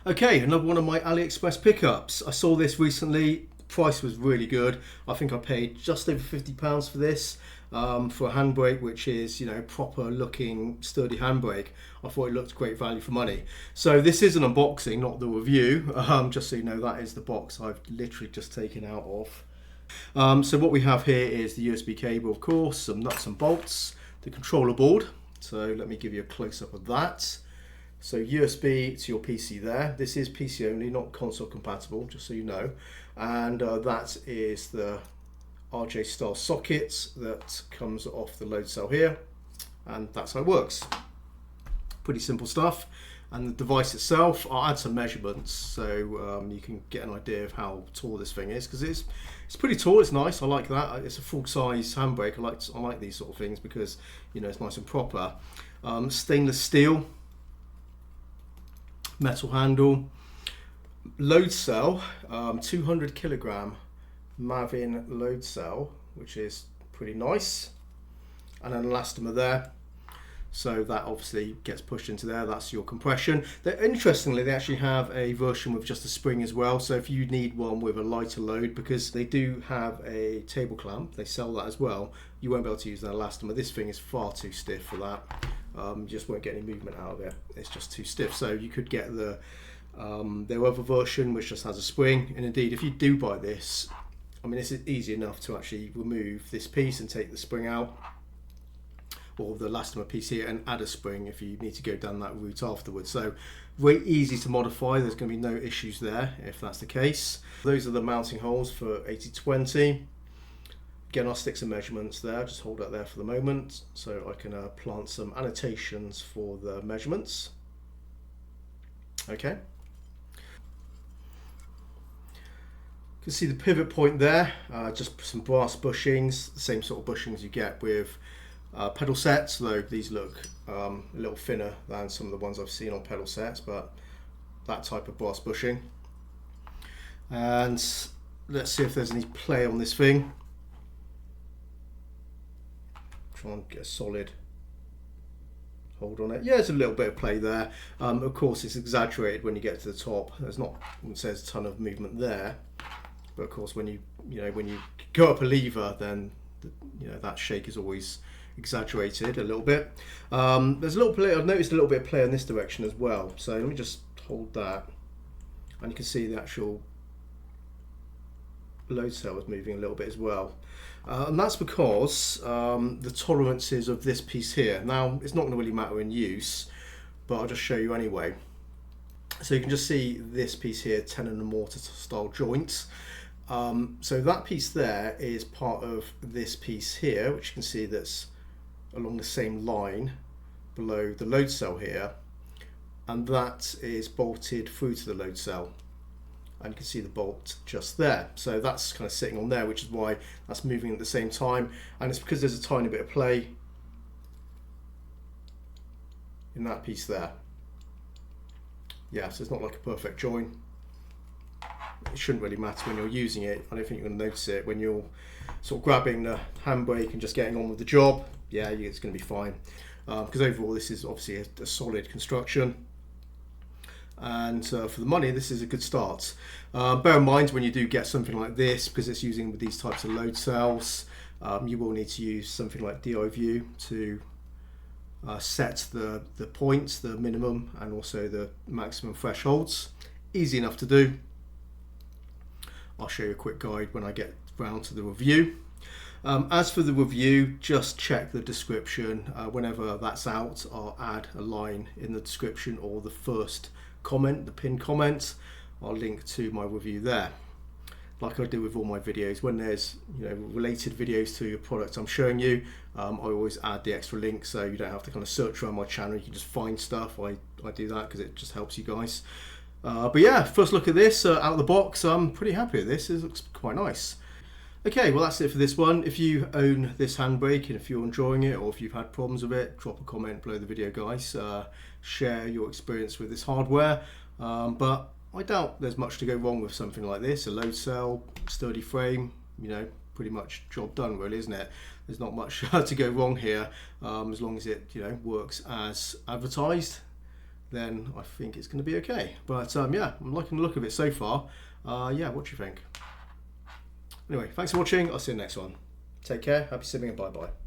Okay, another one of my AliExpress pickups. I saw this recently. Price was really good. I think I paid just over £50 for this, for a handbrake, which is, proper looking sturdy handbrake. I thought it looked great value for money. So this is an unboxing, not the review. Just so you know, that is the box I've literally just taken out of. So what we have here is the USB cable, of course, some nuts and bolts, the controller board. So let me give you a close-up of that. So USB to your PC there. This is PC only, not console compatible, just so you know. And that is the RJ style socket that comes off the load cell here. And that's how it works. Pretty simple stuff. And the device itself, I'll add some measurements so you can get an idea of how tall this thing is, because it's pretty tall. It's nice. I like that. It's a full-size handbrake. I like these sort of things because it's nice and proper. Stainless steel, metal handle, load cell, 200 kilogram Mavin load cell, which is pretty nice, and an elastomer there. So that obviously gets pushed into there. That's your compression. Interestingly, they actually have a version with just a spring as well. So if you need one with a lighter load, because they do have a table clamp, they sell that as well, you won't be able to use that elastomer. This thing is far too stiff for that. You just won't get any movement out of it. It's just too stiff. So you could get their other version, which just has a spring. And indeed, if you do buy this, this is easy enough to actually remove this piece and take the spring out, or the elastomer piece here, and add a spring if you need to go down that route afterwards. So very easy to modify. There's going to be no issues there if that's the case. Those are the mounting holes for 80/20. Again, I'll stick some measurements there. Just hold that there for the moment so I can plant some annotations for the measurements. Okay. You can see the pivot point there, just some brass bushings, the same sort of bushings you get with pedal sets, though these look a little thinner than some of the ones I've seen on pedal sets, but that type of brass bushing. And let's see if there's any play on this thing. Try and get a solid hold on it. Yeah, there's a little bit of play there. Of course, it's exaggerated when you get to the top. There's not, it says, a ton of movement there, but of course, when you go up a lever, then that shake is always exaggerated a little bit. There's a little play. I've noticed a little bit of play in this direction as well. So let me just hold that, and you can see the actual load cell is moving a little bit as well. And that's because the tolerances of this piece here. Now, it's not going to really matter in use, but I'll just show you anyway. So you can just see this piece here, tenon and mortar style joints. So that piece there is part of this piece here, which you can see that's along the same line below the load cell here, and that is bolted through to the load cell, and you can see the bolt just there. So that's kind of sitting on there, which is why that's moving at the same time, and it's because there's a tiny bit of play in that piece there. Yeah, so it's not like a perfect join. It shouldn't really matter when you're using it. I don't think you're going to notice it when you're sort of grabbing the handbrake and just getting on with the job. Yeah, it's going to be fine, because overall this is obviously a solid construction, and for the money this is a good start. Bear in mind, when you do get something like this, because it's using these types of load cells, you will need to use something like DI to set the points, the minimum and also the maximum thresholds. Easy enough to do. I'll show you a quick guide when I get round to the review. As for the review, just check the description. Whenever that's out, I'll add a line in the description, or the first comment, the pinned comment. I'll link to my review there. Like I do with all my videos, when there's related videos to your product I'm showing you, I always add the extra link, so you don't have to kind of search around my channel. You can just find stuff. I do that because it just helps you guys. But yeah, first look at this out of the box. I'm pretty happy with this. It looks quite nice. Okay, well that's it for this one. If you own this handbrake and if you're enjoying it, or if you've had problems with it, drop a comment below the video, guys. Share your experience with this hardware. But I doubt there's much to go wrong with something like this. A load cell, sturdy frame, pretty much job done, really, isn't it? There's not much to go wrong here, as long as it works as advertised. then I think it's going to be okay. But yeah, I'm liking the look of it so far. Yeah, what do you think? Anyway, thanks for watching. I'll see you in the next one. Take care, happy simming, and bye bye.